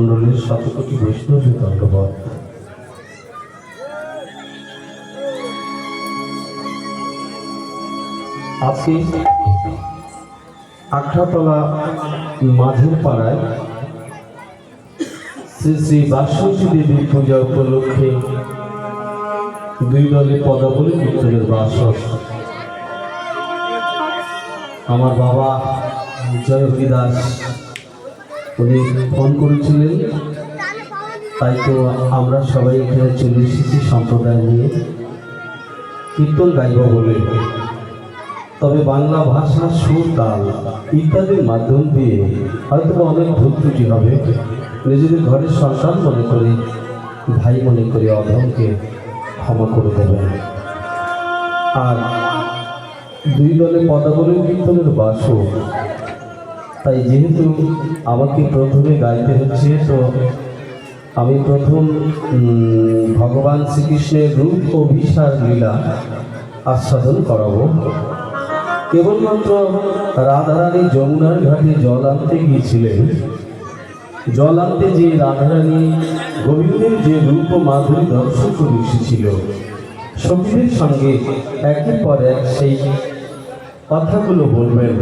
মণ্ডলের শতকোটি বৈষ্ণবের দণ্ডবত। আজকে আখড়াতলা মাঝের পাড়ায় শ্রী শ্রী বাসন্তী দেবীর পূজা উপলক্ষে দুই দলে পদাবলী কীর্তনের বাসর। আমার বাবা জয়হরি দাস উনি ফোন করেছিলেন, তাই তো আমরা সবাই এখানে চলে এসেছি সম্প্রদায় নিয়ে কীর্তন গাইব বলে। তবে বাংলা ভাষা, সুর, তাল ইত্যাদির মাধ্যম দিয়ে হয়তো অনেক ভুল ত্রুটি হবে। নিজেদের ঘরের সন্তান মনে করে, ভাই মনে করে অধমকে ক্ষমা করে দেবেন। আর দুই দলে পদাবলী কীর্তনের বাসও, তাই যেহেতু আমাকে প্রথমে গাইতে হচ্ছে, তো আমি প্রথম ভগবান শ্রীকৃষ্ণের রূপ ও বিশাল লীলা আস্বাদন করাবো। কেবলমাত্র রাধারানী যমুনার ঘাটে জল আনতে গিয়েছিলেন। জল আনতে যে রাধারানী গোবিন্দের যে রূপ ও মাধুরী দর্শন করে এসেছিল, সখীদের সঙ্গে একের পর এক সেই কথাগুলো বলবেন।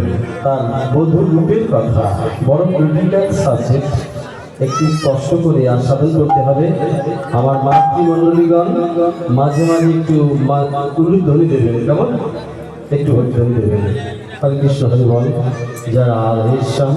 তার বধূর রূপের কথা বড় ক্রিটিক্যাল সাবজেক্ট, একটু কষ্ট করে আস্বাদন করতে হবে। আমার মাতৃমণ্ডলীগণ মাঝে মাঝে একটু উলুধ্বনি দেবেন, কেমন একটু হরিধ্বনি দেবেন। হরে কৃষ্ণ, হরি বল। যারা আধেশ্যাম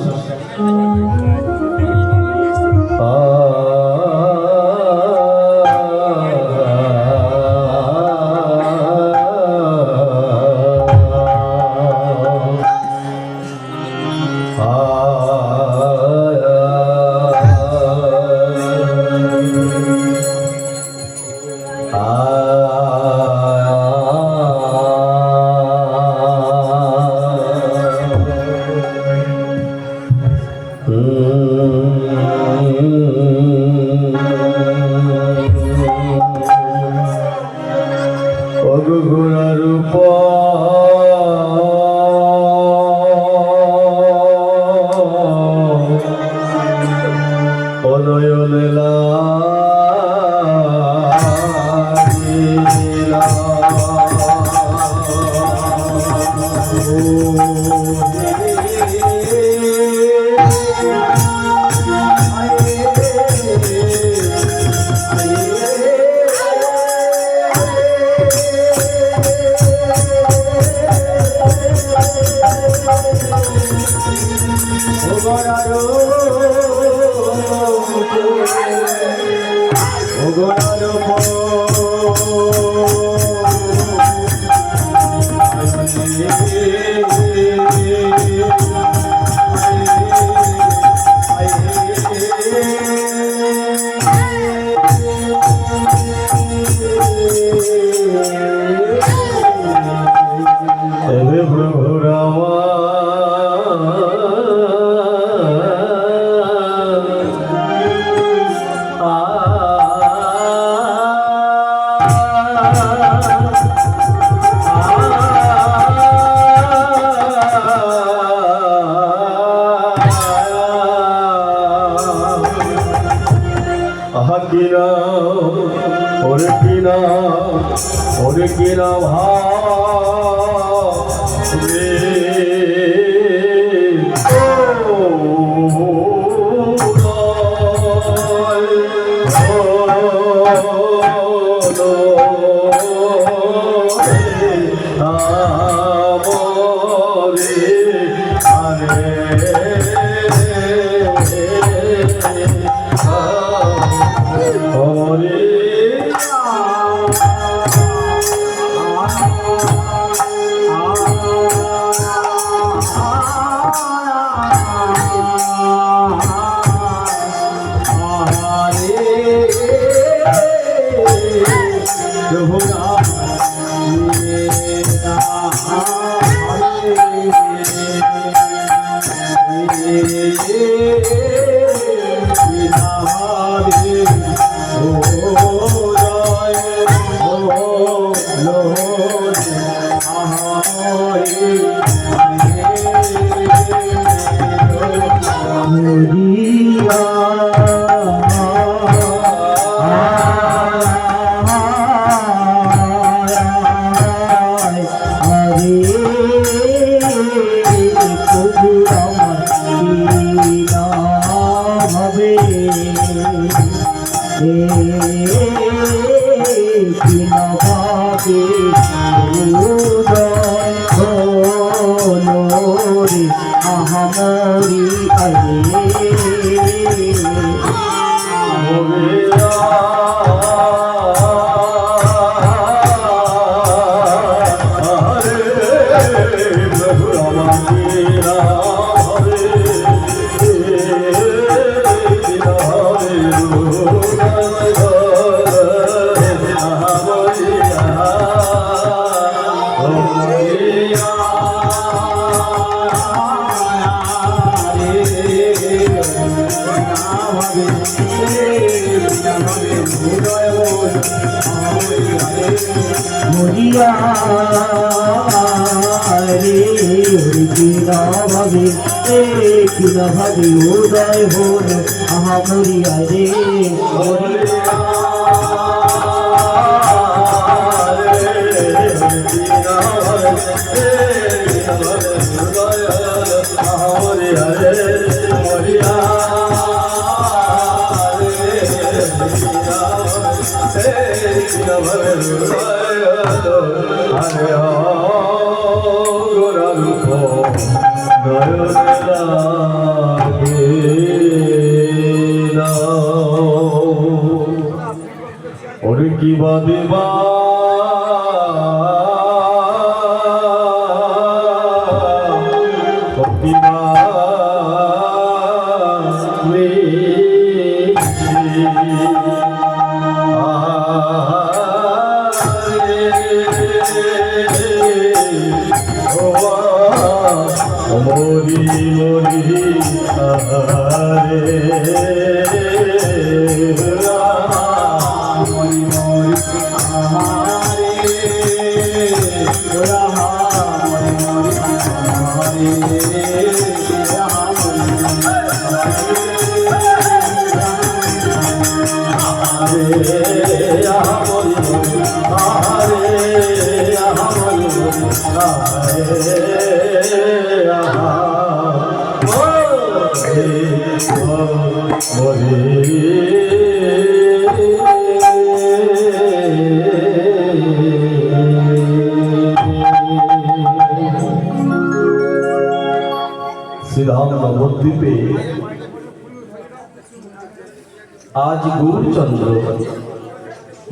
ভাবে কি না ভাবে উদয় হলো রে আহামরি আরে মরিয়া রে কিনা ভাবে কিনা ভাবে উদয় হল আহা মরিয়া রে ওরে কি বাদিবা মরি মরি শ্রীরাম নবদ্বীপে আজ গৌরচন্দ্র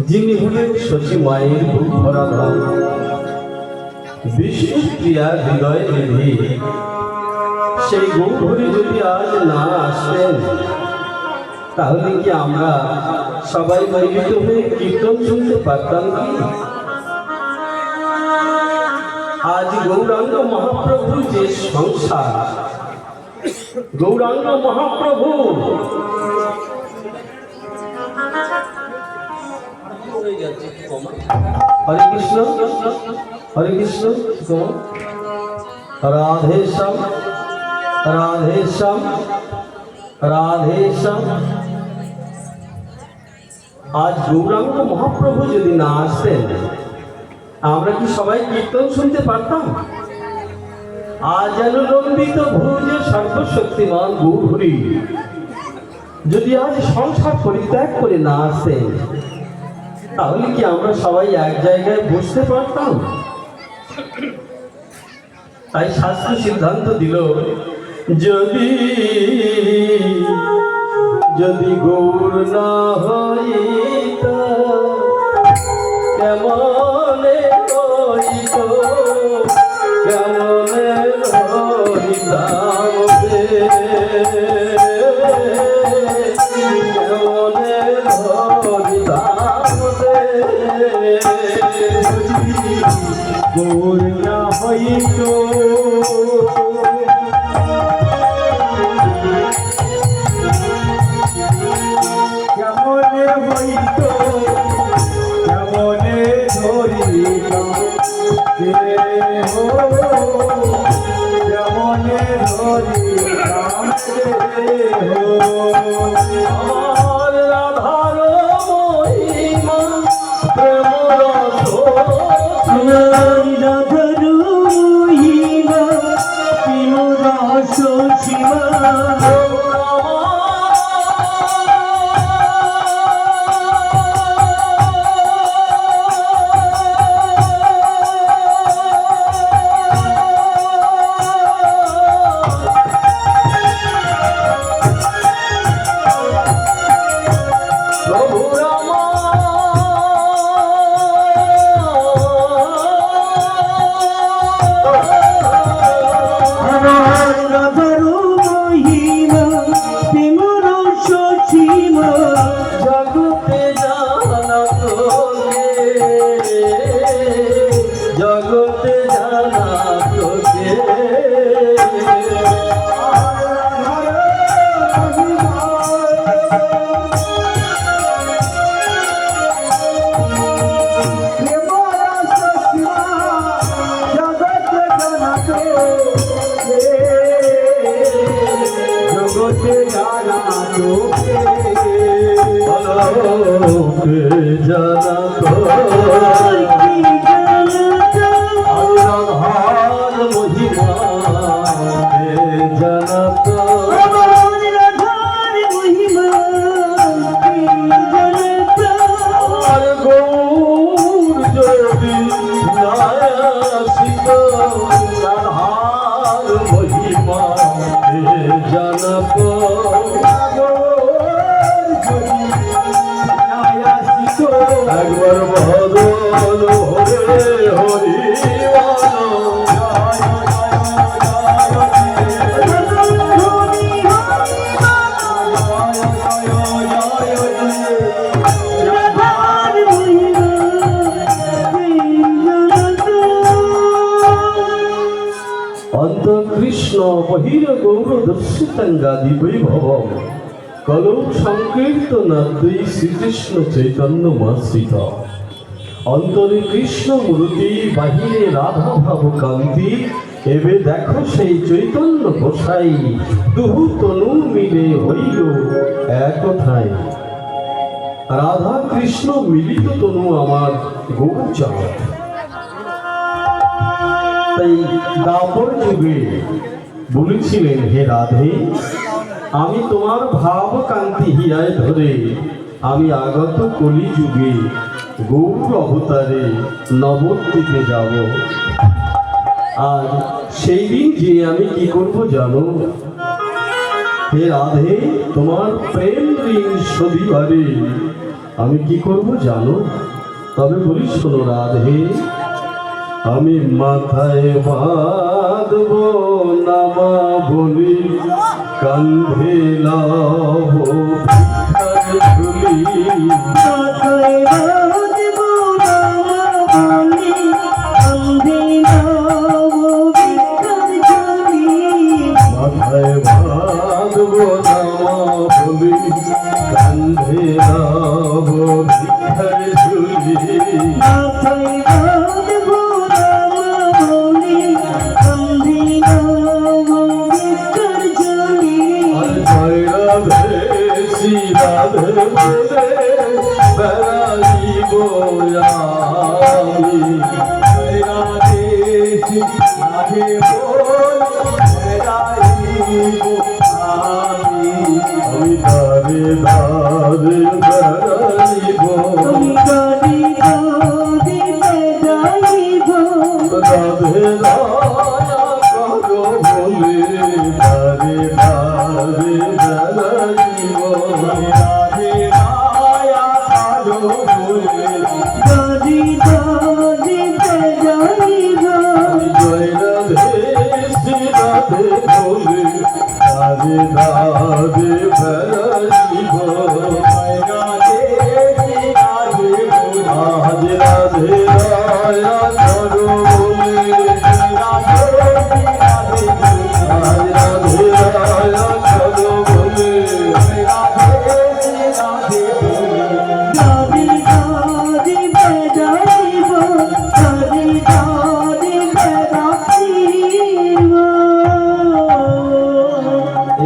যিনি হলেন শচী মায়ের বুক ভরা ধাম বিষ্ণুপ্রিয়া হৃদয় নিধি সেই গৌরহরি যদি আজ না আসতেন তাহলে কি আমরা সবাই মিলিত হয়ে কীর্তন শুনতে পারতাম কি? আজ গৌরাঙ্গ মহাপ্রভু যে সংসার, গৌরাঙ্গ মহাপ্রভু হরে কৃষ্ণ হরে কৃষ্ণ রাধে শ্যাম রাধে শ্যাম রাধে শ্যাম। আজ গৌরাঙ্গ মহাপ্রভু যদি না আসতেন আমরা কি সবাই কীর্তন শুনতে পারতাম? আজ অনুলম্বিত ভুজ সর্বশক্তিমান গৌরহরি যদি আজ সংসার পরিত্যাগ করে না আসতেন তাহলে কি আমরা সবাই এক জায়গায় বসতে পারতাম? তাই শাস্ত্র সিদ্ধান্ত দিল, যদি যদি গৌর না হইত কেমনে হইত কেমনে হইতাম কেমনে হইতাম গৌর না হইত কেমনে হইত কেমনে ধরিতাম কেমনে ধরিতাম আমার রাধার মহিমা প্রেম রস রাধার মহিমা প্রেম রস সীমা আলোকে জানাতো রাধার মহিমা জানাতো আর গৌর যদি নায়াসিত রাধার মহিমা জানাতো একবার বদল হরে হরি অন্ত কৃষ্ণ বহির গৌর দর্শিতাঙ্গাদি বৈভব কলৌ সংকীর্তনাদ্বৈ শ্রীকৃষ্ণ চৈতন্য মাশ্রিত অন্তরে কৃষ্ণ মূর্তি বাহিরে রাধা ভাব কান্তি এবে দেখো সেই চৈতন্য গোসাই দুহু তনু মিলে হইল এক কথায় রাধা কৃষ্ণ মিলিত তনু আমার গৌরচরণ। তাই দাপর যুগে বলেছিলেন, হে রাধে, আমি তোমার ভাব কান্তি হিয়ায় ধরে আমি আগত কলি যুগে গৌর অবতারে নবদ্বীপে যাব। আর সেই দিন যে আমি কি করব জানো? হে রাধে, তোমার প্রেম ঋণ শোধিবারে আমি কি করব জানো? তবে বলি শোনো রাধে, আমি মাথায় বাঁধব নামা বলি কান্ধে লাভ ঝুলি মাথায় বাঁধব নামা বলি কান্ধে লাভ ভিক্ষার ঝুলি রাধে বলে বেড়াইব আমি রাধে রাধে বলে বেড়াইব আমি দারে দারে বেড়াইব রাধে রায়া করো বলে দারে দারে বেড়াইব রাধে রায়া করো বলে দাদি দাদি বেড়াইব জয় রাধে শ্রী রাধে বলে রাধে রাধে বেড়াইব রাধে রাধে রাধে রাধে রায়া করো বলে রাধে রাধে রাধে রায়া করো বলে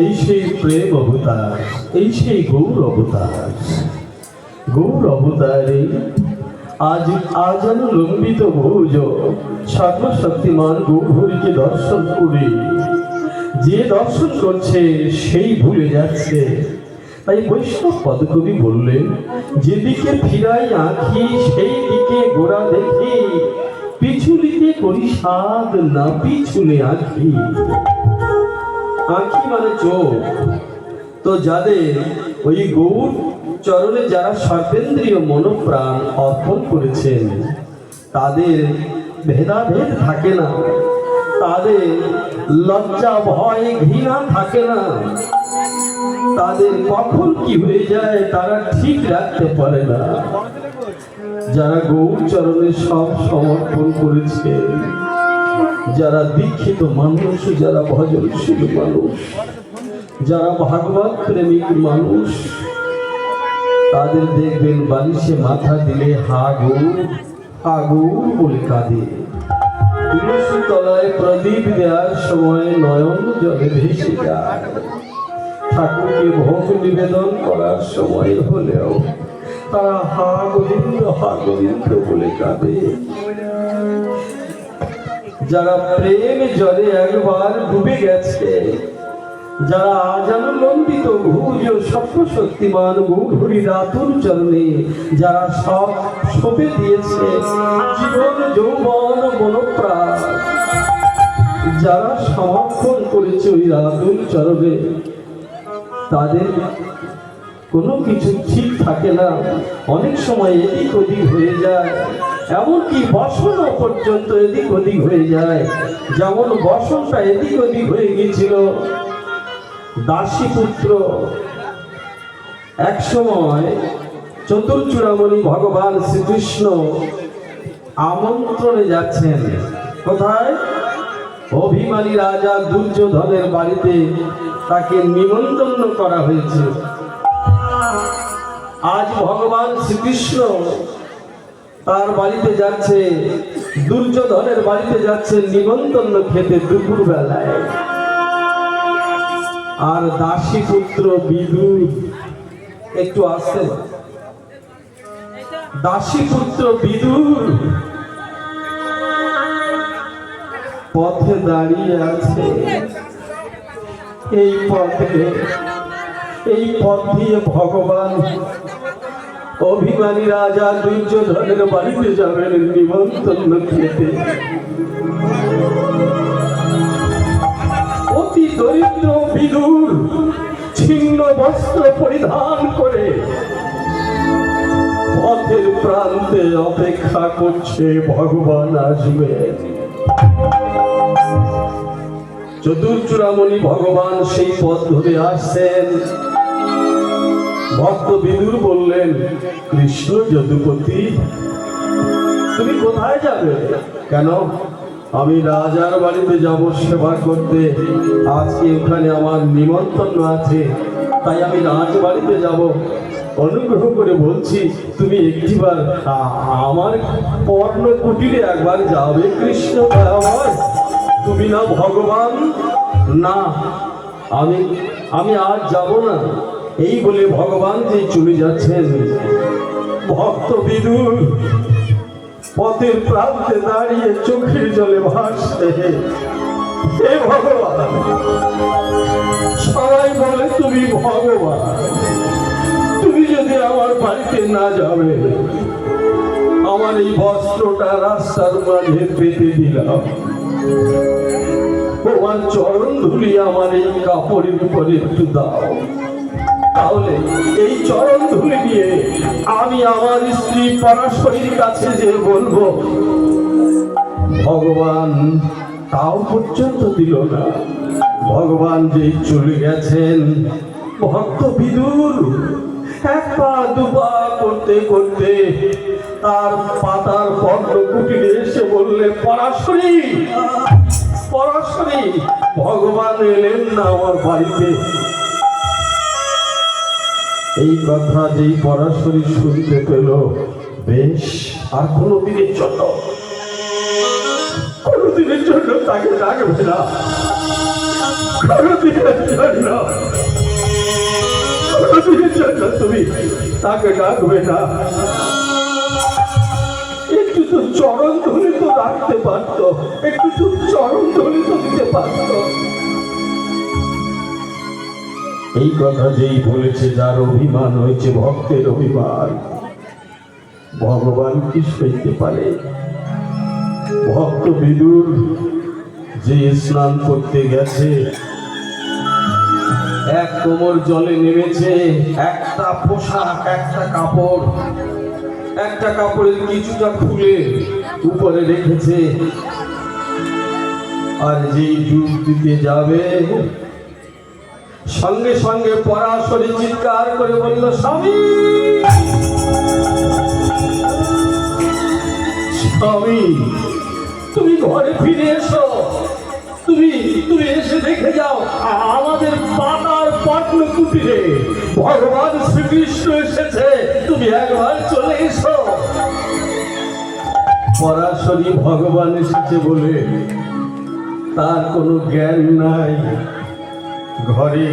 এই সেই প্রেম অবতার, এই সেই গৌর অবতার। গৌর অবতারে আজ লম্বিত ভুজ সর্বশক্তিমান গৌরহরিকে দর্শন করে যে দর্শন করছে সেই ভুলে যাচ্ছে। তাই বৈষ্ণব পদকবি বললেন, যেদিকে ফিরাই আঁখি সেই দিকে গোড়া দেখি, পিছুলিতে করি সাদ না পিছুলে আঁখি। আঁখি মানে চোখ। তো যাদের ওই গৌর চরণে যারা সর্বেন্দ্রীয় মনোপ্রাণ অর্পণ করেছেন, তাদের ভেদাভেদ থাকে না, তাদের লজ্জা ভয় ঘৃণা থাকে না, তাদের কখন কি হয়ে যায় তারা ঠিক রাখতে পারে না। যারা গৌর চরণে সব সমর্পণ করেছে, যারা দীক্ষিত মানুষ, যারা ভজনশীল মানুষ, যারা ভাগবত প্রেমিক মানুষ, তাদের দেখবেন বালিশে মাথা দিলে হা গৌর বলে কাঁদে। তুলসী তলায় প্রদীপ দেওয়ার সময় নয়ন জলে ভেসে যায়। ঠাকুরকে ভোগ নিবেদন করার সময় হলেও তারা হা গোবিন্দ বলে কাঁদে। যারা প্রেম জলে একবার ডুবে গেছে, যারা আজানুলম্বিত ভুজ সত্য শক্তিমান গৌরী রাতুর চরণে যারা সব সঁপে দিয়েছে জীবন যৌবন মনোপ্রাণ, যারা সমর্পণ করেছে ওই রাতুর চরণে, তাদের কোনো কিছু ঠিক থাকে না। অনেক সময় এদিক ওদিক হয়ে যায়, এমনকি বসন পর্যন্ত এদিক ওদিক হয়ে যায়। যেমন বসনটা এদিক ওদিক হয়ে গিয়েছিল। দাসী পুত্র এক সময় চতুর্চূড়ামণি ভগবান শ্রীকৃষ্ণ আমন্ত্রণে যাচ্ছেন। কোথায়? অভিমানী রাজা দুর্যোধনের বাড়িতে তাকে নিমন্ত্রণ করা হয়েছে। আজ ভগবান শ্রীকৃষ্ণ তার বাড়িতে যাচ্ছে, দুর্যোধনের বাড়িতে যাচ্ছে নিমন্ত্রণ খেতে দুপুর বেলায়। আর দাসী পুত্র বিদুর, একটু আসতে, দাসী পুত্র বিদুর পথে দাঁড়িয়ে আছে। এই পথ দিয়ে ভগবান অভিমানী রাজা দুর্যোধনের বাড়িতে যাবেন নিমন্ত্রণ খেতে। অতি দরিদ্র বিদুর ছিন্ন বস্ত্র পরিধান করে পথের প্রান্তে অপেক্ষা করছে ভগবান আসবে। চতুর্চূড়ামণি ভগবান সেই পথ ধরে আসছেন। ভক্ত বিদুর বললেন, কৃষ্ণ যদুপতি, তুমি কোথায় যাবে? কেন? আমি রাজার বাড়িতে যাব সেবা করতে, আজকে ওখানে আমার নিমন্ত্রণ আছে, তাই আমি রাজবাড়িতে যাব। অনুগ্রহ করে বলছি তুমি একটিবার আমার পর্ণ কুটিরে একবার যাবে কৃষ্ণ দয়াময়। তুমি না ভগবান? না, আমি আজ যাব না। এই বলে ভগবান যে চলে যাচ্ছেন, ভক্ত বিদুর পথের প্রান্তে দাঁড়িয়ে চোখের জলে ভাসছে, হে ভগবান। সবাই বলে তুমি ভগবান, তুমি যদি আমার বাড়িতে না যাবে, আমার এই বস্ত্রটা রাস্তার মাঝে পেতে দিলাম, তোমার চরণ ধুলি আমার এই কাপড়ের উপরে একটু দাও, তাহলে এই চরণ ধুলি দিয়ে আমি আমার স্ত্রী পরাশরীর কাছে যে বলবো। ভগবান তাও পর্যন্ত দিল না। ভগবান যেই চলে গেছেন, ভক্ত বিদুর এক পা দুপা করতে করতে তার পাতার পদ্ম কুটিরে এসে বললে, পরাশরী, পরাশরী, ভগবান এলেন না আমার বাড়িতে। এই কথা যেই পরাশরী শুনতে পেল, বেশ আর কোনোদিনের জন্য তাকে ডাকবে না, কোনোদিনের জন্য তুমি তাকে ডাকবে না। একটু তো চরণ ধরে তো রাখতে পারত, একটু তো চরণ ধরে তো দিতে পারত। এই কথা যেই বলেছে, যার অভিমান হয়েছে, ভক্তের অভিমান, ভগবান কি সইতে পারে? ভক্ত বিদুর যে স্নান করতে গেছে, এক কোমর জলে নেমেছে, একটা পোশাক, একটা কাপড়ের কিছুটা খুলে উপরে রেখেছে, আর যেই ডুব দিতে যাবে, সঙ্গে সঙ্গে পরাশরী চিৎকার করে বলল, স্বামী, স্বামী, তুমি ঘরে ফিরে এসো, তুমি এসে দেখে যাও আমাদের পাতার পদ্ম কুটিরে ভগবান শ্রীকৃষ্ণ এসেছে, তুমি একবার চলে এসো। পরাশরী ভগবান এসেছে বলে তার কোনো জ্ঞান নাই। ঘরে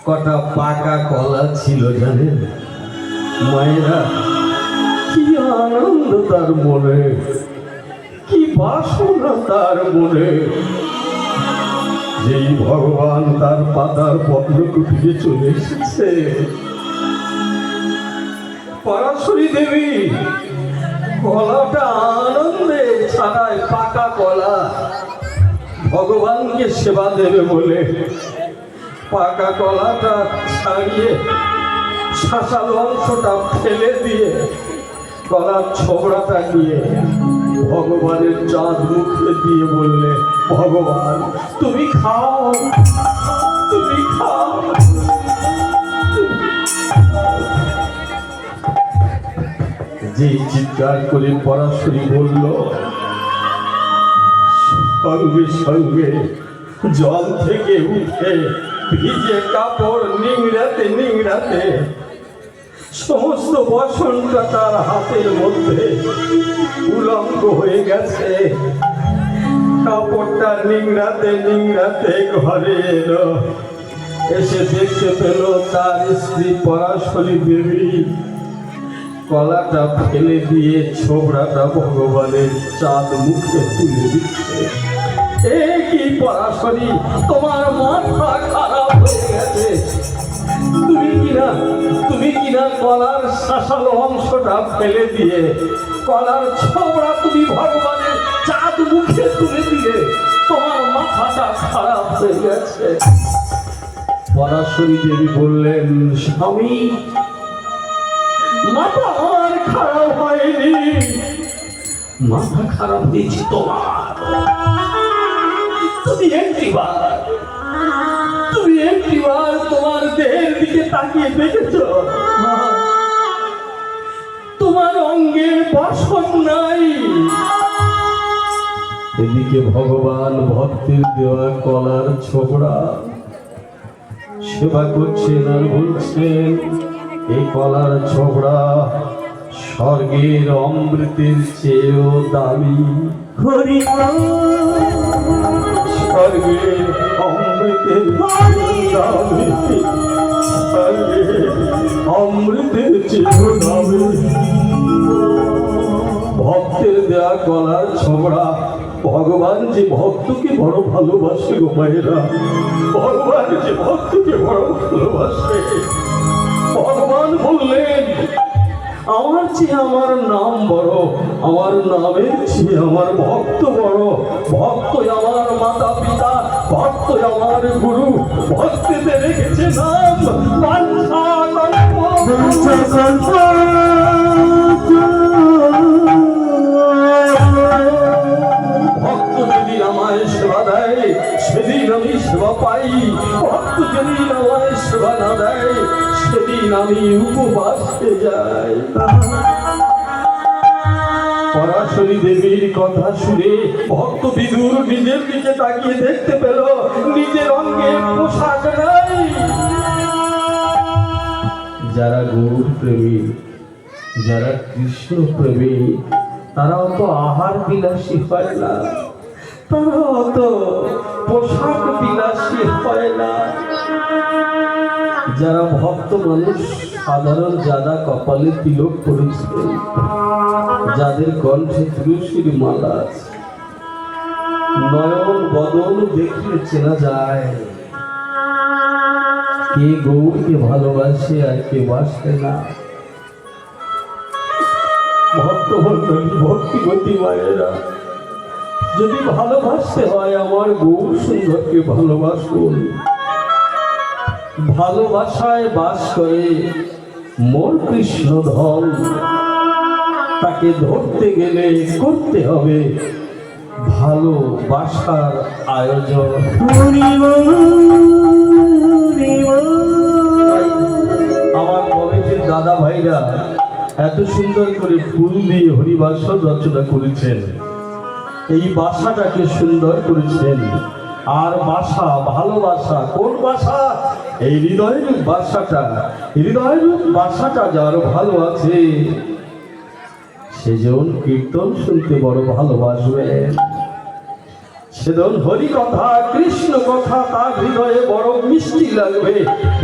কটা পাকা কলা ছিল জানেন মায়েরা, কি আনন্দ তার মনে, কি বাসনা তার মনে, যেই ভগবান তার পাতার পদ্ম কুটিরে চলে এসেছে। পরাশরী দেবী কলাটা আনন্দে ছাড়ায় পাকা কলা ভগবানকে সেবা দেবে বলে পাকা কলাটা ছাড়িয়ে শাঁসালো অংশটা ফেলে দিয়ে কলার ছোবড়াটা নিয়ে ভগবানের চাঁদ মুখে দিয়ে বললে, ভগবান তুমি খাও, তুমি খাও। যে চিৎকার করে পরাশরী বলল, সঙ্গে সঙ্গে জল থেকে উঠে ভিজে কাপড় নিংড়াতে নিংড়াতে সমস্ত বসনটা তার হাতের মধ্যে উলঙ্গ হয়ে গেছে। কাপড়টা নিংড়াতে নিংড়াতে ঘরে এলো, এসে দেখতে পেল তার স্ত্রী পরাশরী দেবী কলাটা ফেলে দিয়ে ছোবড়াটা ভগবানের চাঁদ মুখে তুলে দিচ্ছে। এ কি পরাশরী, তোমার মাথা খারাপ হয়ে গেছে। তুমি কিনা কলার শাঁসালো অংশটা ফেলে দিয়ে কলার ছোবড়া তুমি ভগবানের চাঁদ মুখে তুলে দিয়ে তোমার মাথাটা খারাপ হয়ে গেছে। পরাশরী দেবী বললেন, স্বামী মাথা আমার খারাপ হয়নি, মাথা খারাপ হয়েছে তোমার। তুমি একটিবার তোমার দেহের দিকে তাকিয়ে দেখেছ, তোমার অঙ্গে বসন নাই। এদিকে ভগবান ভক্তের দেওয়া কলার ছোবড়া সেবা করছেন আর বলছেন, এই কলার ছোবড়া স্বর্গের অমৃতের চেয়েও দামি। হরি স্বর্গের অমৃতের দামি, স্বর্গের অমৃতের চেয়েও দামি। ভক্তের দেয়া কলার ছোবড়া ভগবান যে ভক্তকে বড় ভালোবাসে গো মায়েরা, ভগবান যে ভক্তকে বড় ভালোবাসে। ভগবান বললেন, আমার চেয়ে আমার নাম বড়, আমার নামের চেয়ে আমার ভক্ত বড়। ভক্তই আমার মাতা পিতা, ভক্তই আমার গুরু, ভক্তিতে রেখেছে নাম বাঞ্ছা কল্প। ভক্ত যেদিন আমায় সেবা দেয় সেদিন আমি সেবা পাই, ভক্ত যেদিন আমায় সেবা না দেয় সেদিন আমি উপবাসে যাই। পরাশরী দেবীর কথা শুনে ভক্ত বিদুর নিজের দিকে তাকিয়ে দেখতে পেল নিজের অঙ্গে পোশাক নাই। যারা গৌর প্রেমী, যারা কৃষ্ণ প্রেমী, তারাও তো আহার বিলাসী হয় না, তারাও তো পোশাক বিলাসী হয় না। যারা ভক্ত মানুষ সাধারণ যারা কপালে তিলক করেছেন, যাদের কণ্ঠে তুলসীর মালা আছে, নয়ন বদন দেখলে চেনা যায় কে গৌরকে ভালোবাসে আর কে বাসে না। ভক্ত মন্ডলী, ভক্তিবতী মায়েরা, যদি ভালোবাসতে হয় আমার গৌর সুন্দরকে ভালোবাসুন। ভালোবাসায় বাস করে মোর কৃষ্ণ ধন, তাকে ধরতে গেলে করতে হবে ভালোবাসার আয়োজন। আমার কলেজের দাদা ভাইরা এত সুন্দর করে ফুল দিয়ে হরিবাসর রচনা করেছেন, এই বাসাটাকে সুন্দর করেছেন। আর বাসা, ভালোবাসা, কোন বাসা? এই হৃদয়ের বাসাটা, হৃদয়ের বাসাটা যার ভালো আছে সেজন কীর্তন শুনতে বড় ভালোবাসবেন, সেদিন হরি কথা কৃষ্ণ কথা তার হৃদয়ে বড় মিষ্টি লাগবে,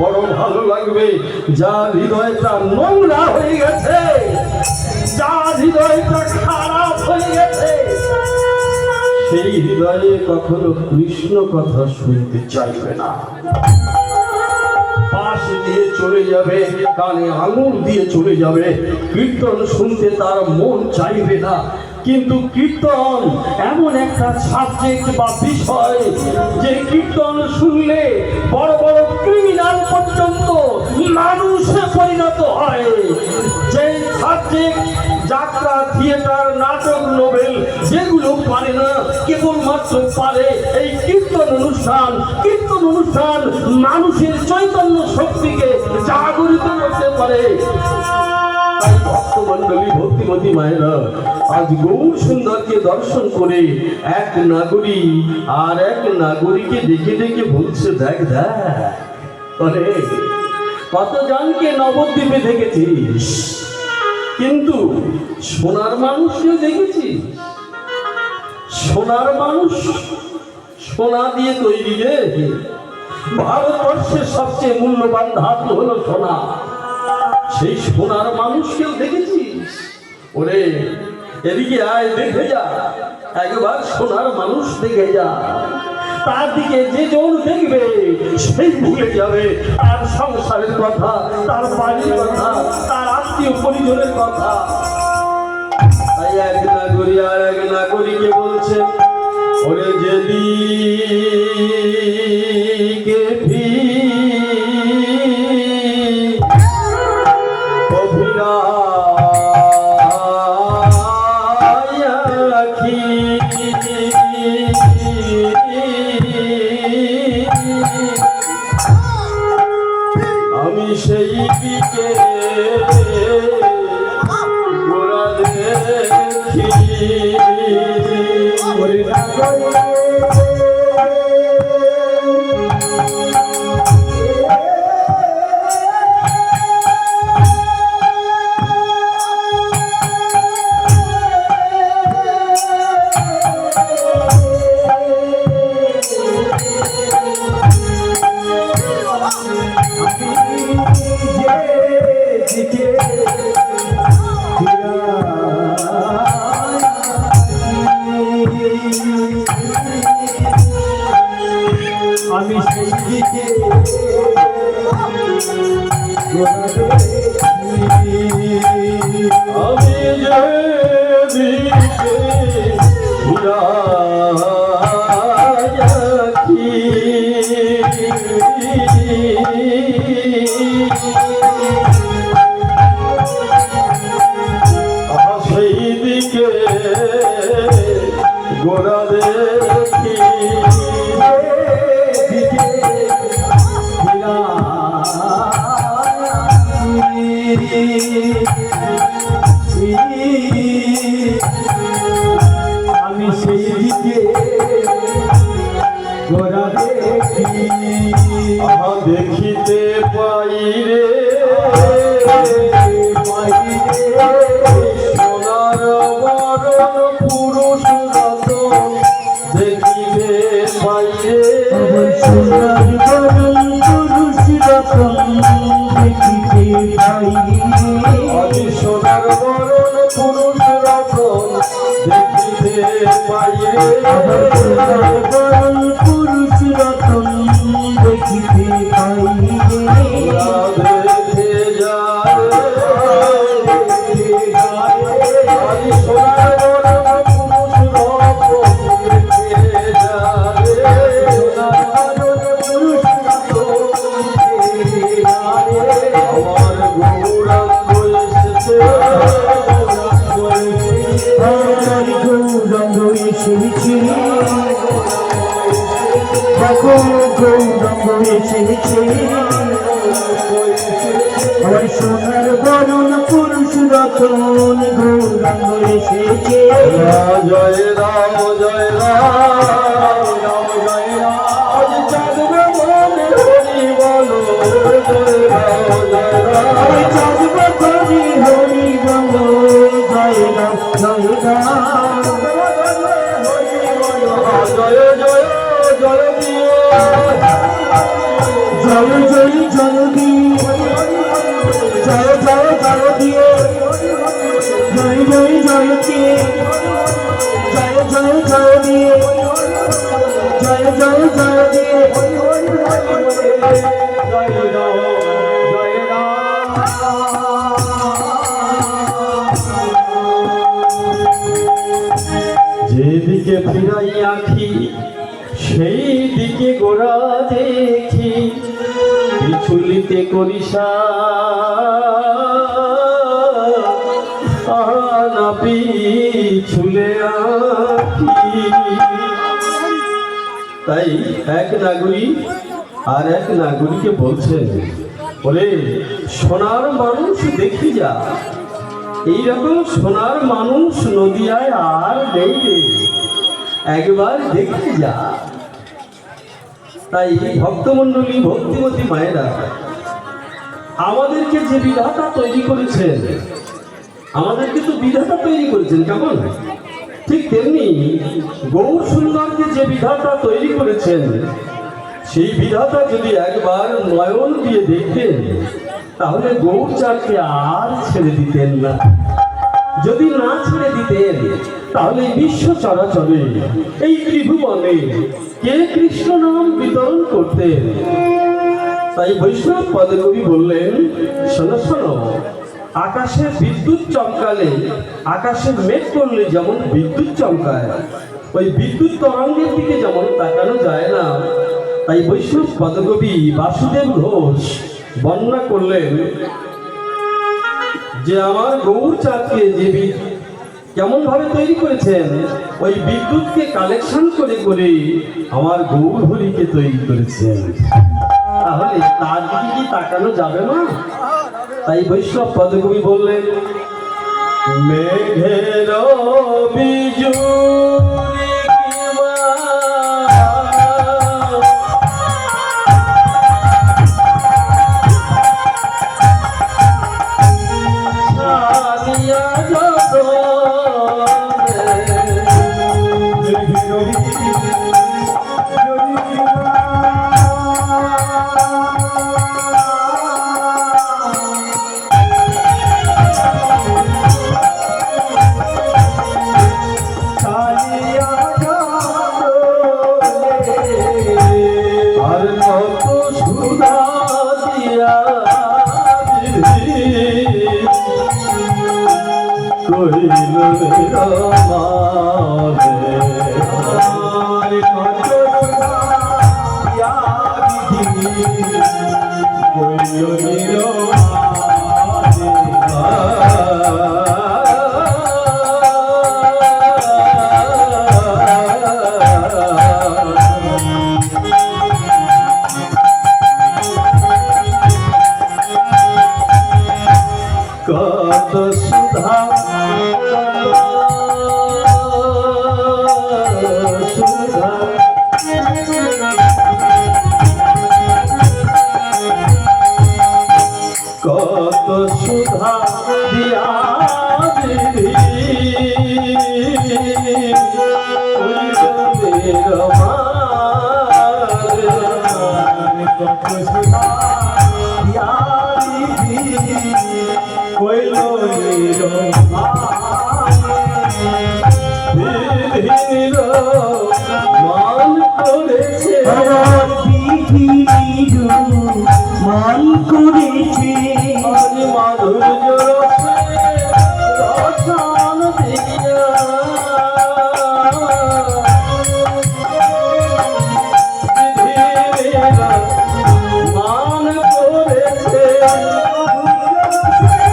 বড় ভালো লাগবে। যার হৃদয়টা নোংরা হয়ে গেছে, যার হৃদয়টা খারাপ হয়ে গেছে, সেই হৃদয়ে কখনো কৃষ্ণ কথা শুনতে চাইবে না। পাশ দিয়ে চলে যাবে, কানে আঙুল দিয়ে চলে যাবে, কীর্তন শুনতে তার মন চাইবে না। কিন্তু কীর্তন এমন একটা সাবজেক্ট বা বিষয়, যে কীর্তন শুনলে বড় বড় ক্রিমিনাল পর্যন্ত মানুষে পরিণত হয়। যে সাবজেক্ট যাত্রা, থিয়েটার, নাটক, নোবেল যেগুলো পারে না, কেবলমাত্র পারে এই কীর্তন অনুষ্ঠান। কীর্তন অনুষ্ঠান মানুষের চৈতন্য শক্তিকে জাগরিত করতে পারে। ভক্তমন্ডলী, ভক্তিমতী মায়েরা, আজ গৌর সুন্দরকে দর্শন করে এক নাগরী আর এক নাগরীকে ডেকে ডেকে বলছে, দেখ দেখ কত জনকে নবদ্বীপে দেখেছিস, কিন্তু সোনার মানুষকে দেখেছিস? সোনার মানুষ সোনা দিয়ে তৈরি রে। ভারতবর্ষের সবচেয়ে মূল্যবান ধাতু হলো সোনা। সেই সোনার মানুষকেও দেখেছিস? ওরে এদিকে আয়, দেখে যা একবার সোনার মানুষ, দেখে যা। তার দিকে যে জন দেখবে সেই ভুলে যাবে তার সংসারের কথা, তার বাড়ির কথা, তার আত্মীয় পরিজনের কথা। তাই এক নাগরী আর এক নাগরীকে বলছে, ওরে যেদিকে আমি সেই দিকে গোরা দেখি। আমি সেই দিকে আমি যেদিকে সেই দিকে গোরা দেখি। আমি সেই দিকে গোরা দেখি। দেখিতে পাই রে সোনার বরণ পুরুষ রতন, দেখিতে পাই রে সোনার বরণ পুরুষ রতন, দেখিতে পাই। আমি সোনার বরণ পুরুষ রতন, দেখিতে পাই রে সোনার বরণ পুরুষ রতন, দেখিতে পাই। দেখে যায় আমি সোনার বরণ পুরুষ রতন, দেখে যায় আমার গৌরাঙ্গ এসেছে, গৌরাঙ্গ এসেছে, দেখো গৌরাঙ্গ এসেছে। আমার সোনার বরণ পুরুষ রতন, গৌরাঙ্গ এসেছে। জয় রাম জয় রাম জয় রাম, আজ চাঁদবে মনে হরি বলো, জয় রাম জয় রাম, চাঁদবে হরি হরি বলো, জয় রাম জয় রাম, জয় জয় জয় জয় দিয়ে জয় জয় জয় দিয়ে জয় জয় জয় দিয়ে জয় জয় জয় দিয়ে যেদিকে ফিরাই আঁখি সেই দিকে গোড়া দেখি, পিছুলিতে করিসা না পিছুলে আঁখি। তাই এক নাগরিক আর এক নাগরিককে বলছেন, বলে সোনার মানুষ দেখি যা, এইরকম সোনার মানুষ নদিয়ায় আর নেই রে, একবার দেখে যা। তাই ভক্তমণ্ডলী, ভক্তিমতী মায়েরা, আমাদেরকে যে বিধাতা তৈরি করেছেন, আমাদেরকে তো বিধাতা তৈরি করেছেন কেমন, ঠিক তেমনি গৌর সুন্দরকে যে বিধাতা তৈরি করেছেন, সেই বিধাতা যদি একবার নয়ন দিয়ে দেখতেন, তাহলে গৌরচাঁদকে আর ছেড়ে দিতেন না। যদি না ছেড়ে দিতেন, তাহলে বিশ্ব চরাচরে এই ত্রিভুবনে কে কৃষ্ণ নাম বিতরণ করতেন। তাই বৈষ্ণব পদকবি বললেন, শোনো শোনো, আকাশে বিদ্যুৎ চমকালে, আকাশে মেঘ করলে যেমন বিদ্যুৎ চমকায়, ওই বিদ্যুৎ তরঙ্গের দিকে যেমন তাকানো যায় না, তাই বৈষ্ণব পদকবি বাসুদেব ঘোষ বর্ণনা করলেন যে আমার গৌরচাঁদকে যে কেমন ভাবে তৈরি করেছেন, ওই বিদ্যুৎকে কালেকশন করে করে আমার গৌর হরিকে তৈরি করেছেন। তাহলে তার দিকে কি তাকানো যাবে না? তাই বৈষ্ণব পদকবি বললেন, মেঘের বিজুলি মান করেছে মাধুর্য রসন দিয়া মান করেছে রসন দিয়া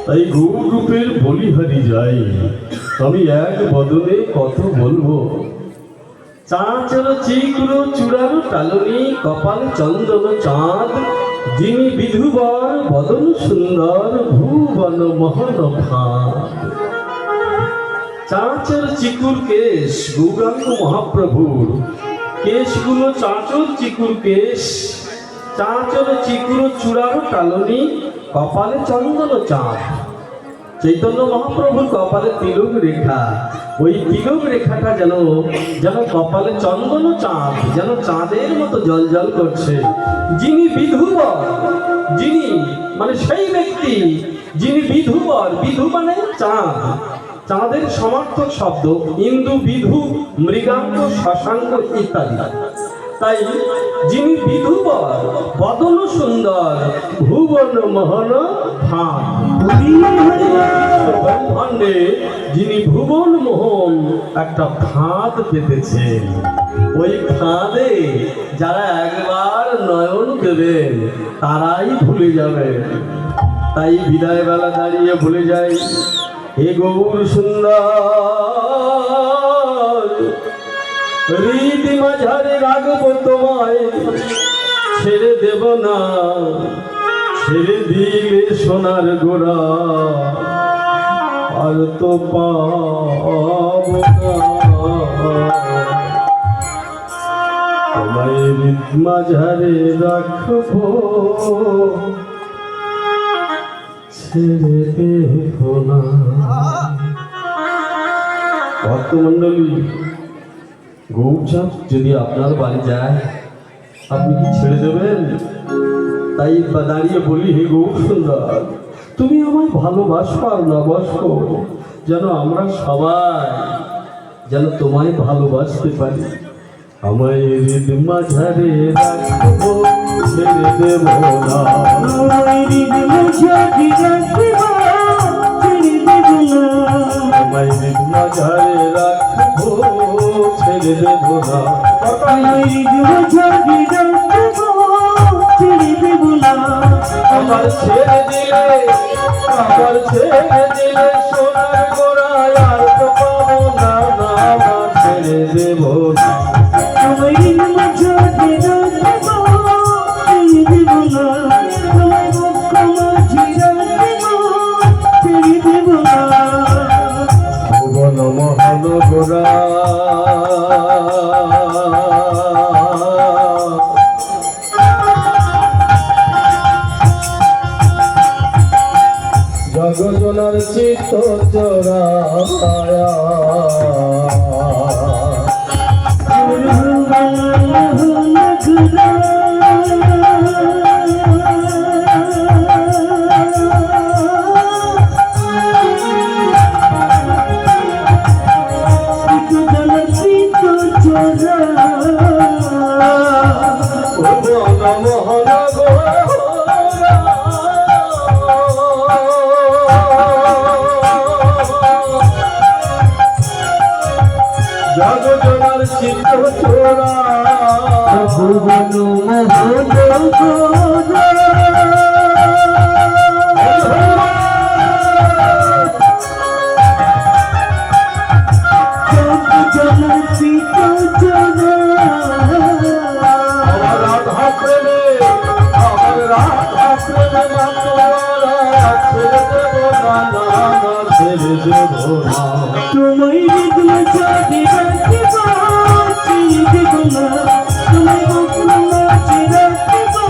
তাই গৌর রূপের বলিহারি যাই, আমি এক বদনে কত বলবো। চাঁচল চিগুলো চূড়ার টালনি, কপাল চন্দন চাঁদ, যিনি বিধুবর বদন সুন্দর, ভুবন মোহন ভাঁদ। চাঁচের চিকুর কেশ গৌরাঙ্গ মহাপ্রভুর কেশগুলো চাঁচর চিকুর কেশ, চাঁচর চিকুর চূড়ার টালনি, কপালে চন্দন চাঁদ। চৈতন্য মহাপ্রভুর কপালে তিলক রেখা, ওই তিলক রেখাটা যেন যেন কপালে চন্দন চাঁদ, যেন চাঁদের মতো জল জল করছে। যিনি বিধুবর, যিনি মানে সেই ব্যক্তি যিনি বিধুবর, বিধু মানে চাঁদ, চাঁদের সমার্থক শব্দ ইন্দু, বিধু, মৃগাঙ্গ, শশাঙ্ক ইত্যাদি। তাই যিনি বিধুবর, বদন সুন্দর, ভুবন মোহন ভান, ব্রহ্মাণ্ডে যিনি ভুবন মোহন একটা ফাঁদ পেতেছেন, ওই ফাঁদে যারা একবার নয়ন দেবেন তারাই ভুলে যাবে। তাই বিদায় বেলা দাঁড়িয়ে ভুলে যাই, হে গৌর সুন্দর, রীতি মাঝারে রাখবো তোমায়, ছেড়ে দেব না, ছেড়ে দিলে সোনার গোড়া আর তো পাবো না। তোমায় রীতি মাঝারে রাখবো, ছেড়ে দেব না। ভক্তমণ্ডলী, গৌচাঁদ যদি আপনার বাড়ি যায় আপনি কি ছেড়ে দেবেন? তাই দাঁড়িয়ে বলি, হে গৌর সুন্দর, তুমি আমায় ভালোবাসো আর নবাসো, যেন আমরা সবাই যেন তোমায় ভালোবাসতে পারি। আমায় হৃদ মাঝারে রাখবো, ছেড়ে দেব না। আমায় হৃদ মাঝারে রাখবো, ছেড়ে দেব না। আমায় হৃদ মাঝারে রাখবো, ছেড়ে দেব না। আমায় হৃদ মাঝারে রাখবো, ছেড়ে দেব না। আমার ছেড়ে দিলে, আমার ছেড়ে দিলে সোনার গোড়ায় আর তো পাবো না, না আমার ছেড়ে দেব না। আমায় হৃদ মাঝারে রাখবো, ছেড়ে দেব না। আমায় মুখ মাঝে রাখবো, ছেড়ে দেব না। ভুবন মোহন গোরা জগজনার চিত্ত চোরায়া, মোহন জগজনার চিত্ত চোরা, ভুবন মোহন জগজনার চিত্ত চোরা। আমার রাধা প্রেমে, আমার রাধা প্রেমে মাতোয়ারা, ছেড়ে দেব না, না না ছেড়ে দেব না। তোমায় হৃদ মাঝারে রাখবো, ছেড়ে দেব না। তোমায় মুখ মাঝে রাখবো,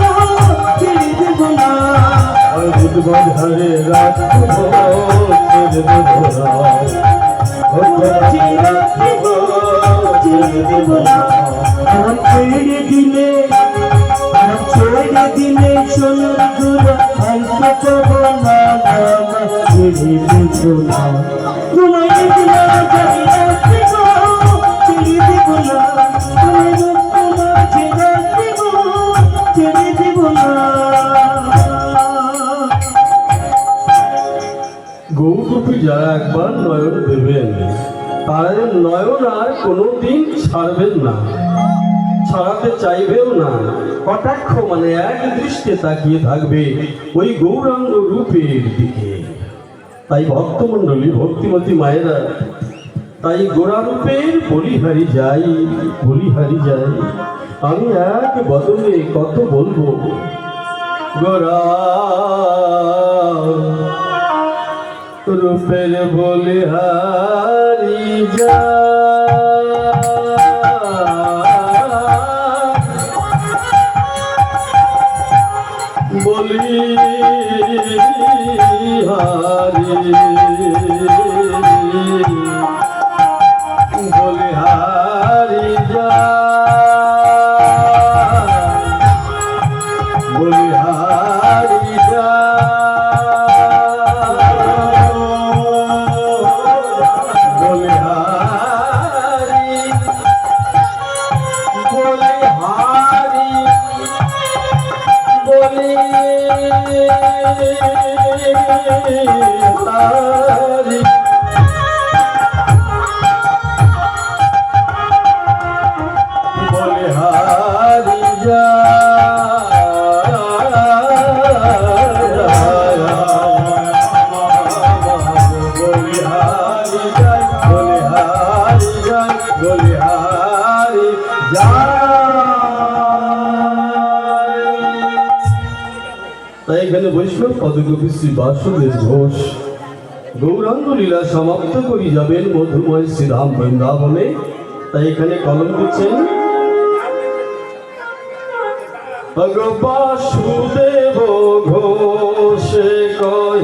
ছেড়ে দেব না। হৃদ মাঝারে রাখবো, ছেড়ে দেব না। ছেড়ে দেব না। আমার ছেড়ে দিলে, আমার ছেড়ে দিলে সোনার গোড়া আর তো পাবো না, না ছেড়ে দেব না। তোমায় হৃদ মাঝারে রাখবো, ছেড়ে দেব না। তোমায় মুখ মাঝে রাখবো, ছেড়ে দেব না। গৌরূপী যারা একবার নয়ন দেবেন তারা নয়ন আর কোনোদিন ছাড়বেন না, ছাড়াতে চাইবেও না। কটাক্ষ মানে এক দৃষ্টে তাকিয়ে থাকবে ওই গৌরাঙ্গ রূপের দিকে। তাই ভক্তমণ্ডলী, ভক্তিমতী মায়েরা, তাই গোড়ারূপের বলিহারি যাই, বলিহারি যাই। আমি এক বদলে কত বলবো, গোরা রূপের বলিহারি যা বলি হারি বলিহারি যা বলিহারি যা বলিহারি বলিহারি বলিহারি বলিহারি যা বলিহারি যায় বলিহারি যায় বলিহারি তাই এখানে বৈষ্ণব পদকবি শ্রী বাসুদেব ঘোষ গৌরাঙ্গ লীলা সমাপ্ত করি যাবেন মধুময় শ্রীরাম বৃন্দাবনে। তাই এখানে কলম দিচ্ছেন বাসুদেব ঘোষ কহে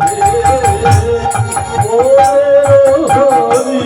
হরি